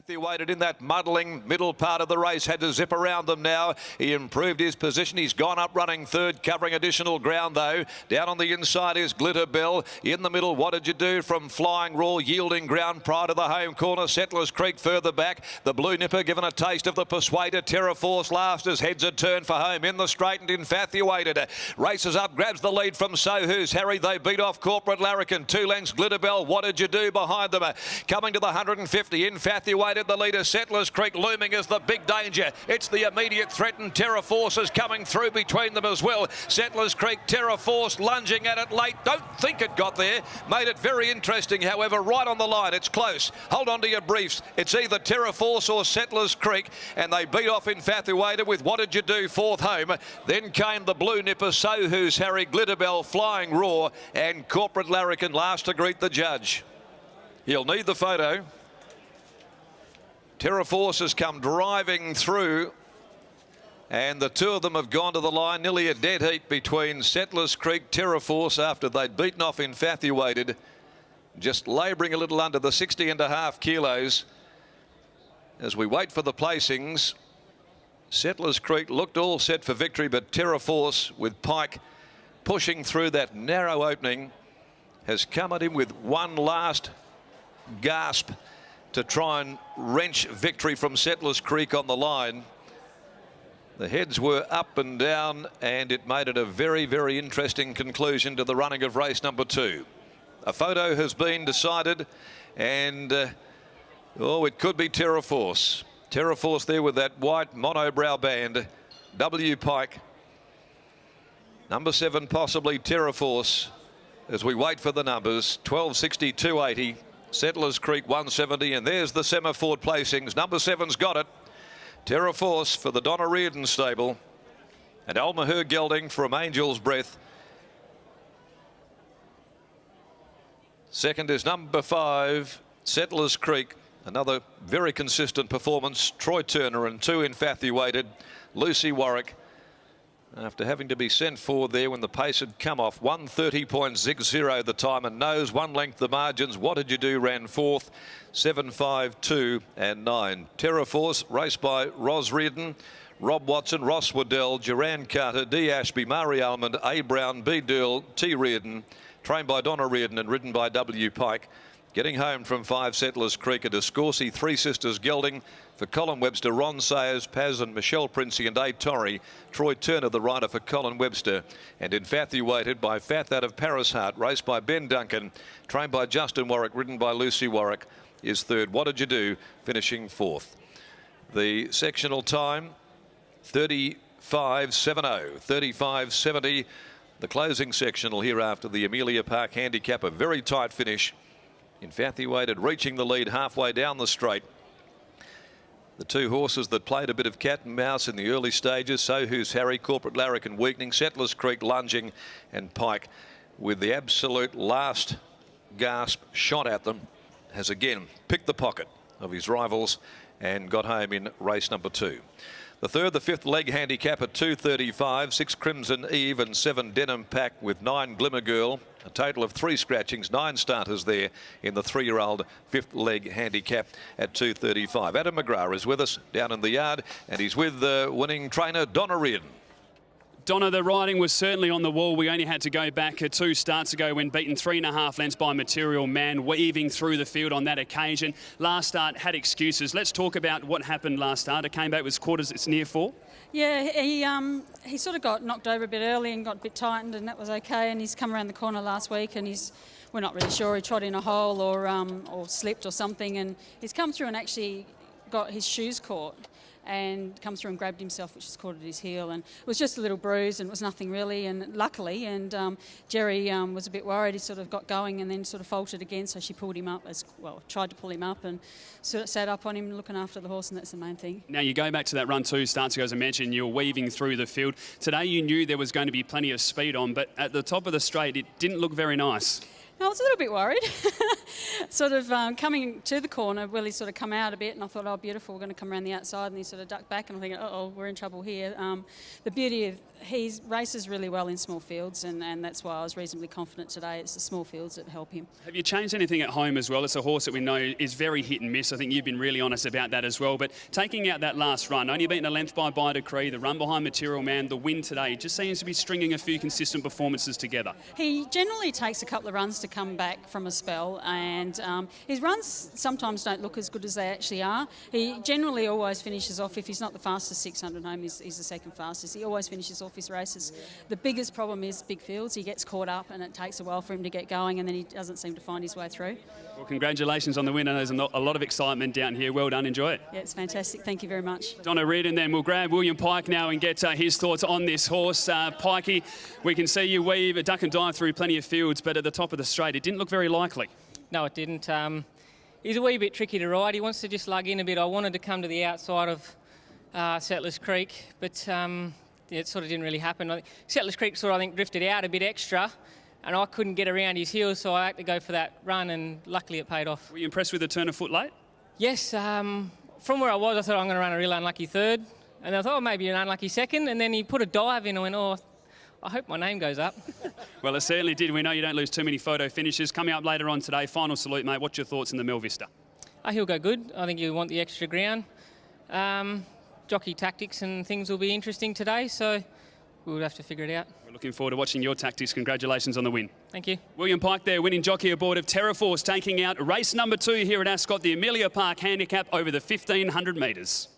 Matthew waited in that muddling middle part of the race, had to zip around them now. He improved his position. He's gone up running third, covering additional ground though. Down on the inside is Glitter Bell. In the middle, What Did You Do from Flying Raw, yielding ground prior to the home corner. Settlers Creek further back. The Blue Nipper given a taste of the Persuader. Terra Force last as heads a turn for home. In the straight and infatuated. Races up, grabs the lead from So Who's Harry. They beat off Corporate Larrikin. 2 lengths, Glitter Bell. What Did You Do behind them? Coming to the 150. Infatuated the leader. Settlers Creek looming as the big danger. It's the immediate threat, and Terra Force is coming through between them as well. Settlers Creek, Terra Force lunging at it late. Don't think it got there. Made it very interesting, however, right on the line. It's close. Hold on to your briefs. It's either Terra Force or Settlers Creek, and they beat off Infatuated with What Did You Do fourth home. Then came the Blue Nipper, So Who's Harry, Glitterbell, Flying Raw, and Corporate Larrikin last to greet the judge. He'll need the photo. Terra Force has come driving through, and the two of them have gone to the line. Nearly a dead heat between Settlers Creek, Terra Force, after they'd beaten off Infatuated, just labouring a little under the 60.5 kilos. As we wait for the placings, Settlers Creek looked all set for victory, but Terra Force, with Pike pushing through that narrow opening, has come at him with one last gasp to try and wrench victory from Settlers Creek on the line. The heads were up and down, and it made it a very, very interesting conclusion to the running of race number 2. A photo has been decided, and it could be Terra Force. Terra Force there with that white monobrow band. W. Pike. Number 7 possibly Terra Force as we wait for the numbers. 1260, 280. Settlers Creek 170, and there's the Semaphore placings. Number 7's got it. Terra Force for the Donna Reardon stable, and Almaher gelding from Angel's Breath. Second is number 5, Settlers Creek. Another very consistent performance. Troy Turner, and 2 Infatuated, Lucy Warwick. After having to be sent forward there when the pace had come off. 1:30.60 the time, and nose 1 length the margins. What Did You Do ran fourth. 7.52 and 9. Terra Force raced by Ros Reardon, Rob Watson, Ross Waddell, Duran Carter, D. Ashby, Mari Almond, A. Brown, B. Dirl, T. Reardon, trained by Donna Reardon and ridden by W. Pike. Getting home from 5 Settlers Creek, a Discourcy, 3 Sisters Gelding for Colin Webster, Ron Sayers, Paz and Michelle Princey, and A. Torrey. Troy Turner, the rider for Colin Webster, and Infatuated by Fath out of Paris Heart, raced by Ben Duncan, trained by Justin Warwick, ridden by Lucy Warwick, is third. What Did You Do finishing fourth. The sectional time 35.70, 35.70. The closing sectional here after the Amelia Park handicap, a very tight finish. Infatuated reaching the lead halfway down the straight. The 2 horses that played a bit of cat and mouse in the early stages, So Who's Harry, Corporate Larrikin weakening, Settlers Creek lunging, and Pike with the absolute last gasp shot at them has again picked the pocket of his rivals and got home in race number 2. The third, the 5th leg handicap at 2:35, 6 Crimson Eve and 7 Denim Pack with 9 Glimmer Girl. A total of 3 scratchings, 9 starters there in the 3-year-old 5th leg handicap at 2:35. Adam McGrath is with us down in the yard, and he's with winning trainer Donna Reardon. Donna, the riding was certainly on the wall. We only had to go back 2 starts ago when beaten 3.5 lengths by Material Man, weaving through the field on that occasion. Last start had excuses. Let's talk about what happened last start. It came back with quarters, it's near 4. Yeah, he sort of got knocked over a bit early and got a bit tightened, and that was okay. And he's come around the corner last week, and we're not really sure he trod in a hole or slipped or something, and he's come through and actually got his shoes caught and come through and grabbed himself, which has caught at his heel, and it was just a little bruise and it was nothing really, and luckily, and Jerry was a bit worried. He sort of got going and then sort of faltered again, so she pulled him up tried to pull him up and sort of sat up on him looking after the horse, and that's the main thing. Now you go back to that run 2 starts ago, as I mentioned, you were weaving through the field. Today you knew there was going to be plenty of speed on, but at the top of the straight it didn't look very nice. I was a little bit worried. Sort of coming to the corner, Willie sort of come out a bit, and I thought, oh, beautiful, we're going to come around the outside, and he sort of ducked back, and I'm thinking, uh-oh, we're in trouble here. The beauty of he races really well in small fields, and that's why I was reasonably confident today. It's the small fields that help him. Have you changed anything at home as well? It's a horse that we know is very hit and miss. I think you've been really honest about that as well. But taking out that last run, only beaten a length by decree, the run behind Material Man, the win today, just seems to be stringing a few consistent performances together. He generally takes a couple of runs to come back from a spell, and his runs sometimes don't look as good as they actually are. He generally always finishes off, if he's not the fastest 600 home, he's the second fastest. He always finishes off his races. The biggest problem is big fields. He gets caught up and it takes a while for him to get going, and then he doesn't seem to find his way through. Well, congratulations on the win. There's a lot of excitement down here. Well done. Enjoy it. Yeah, it's fantastic. Thank you very much. Donna Reid, and then we'll grab William Pike now and get his thoughts on this horse. Pikey, we can see you weave a duck and dive through plenty of fields, but at the top of the straight, it didn't look very likely. No, it didn't. He's a wee bit tricky to ride. He wants to just lug in a bit. I wanted to come to the outside of Settlers Creek, but it sort of didn't really happen. I think Settlers Creek sort of, I think, drifted out a bit extra, and I couldn't get around his heels, so I had to go for that run, and luckily it paid off. Were you impressed with the turn of foot late? Yes. From where I was, I thought I'm going to run a real unlucky third, and I thought, oh, maybe an unlucky second, and then he put a dive in, and I went, oh, I hope my name goes up. Well, it certainly did. We know you don't lose too many photo finishes. Coming up later on today, final salute, mate. What's your thoughts in the Mel Vista? He'll go good. I think he'll want the extra ground. Jockey tactics and things will be interesting today, so we'll have to figure it out. We're looking forward to watching your tactics. Congratulations on the win. Thank you. William Pike there, winning jockey aboard of Terraforce, taking out race number 2 here at Ascot, the Amelia Park Handicap over the 1,500 metres.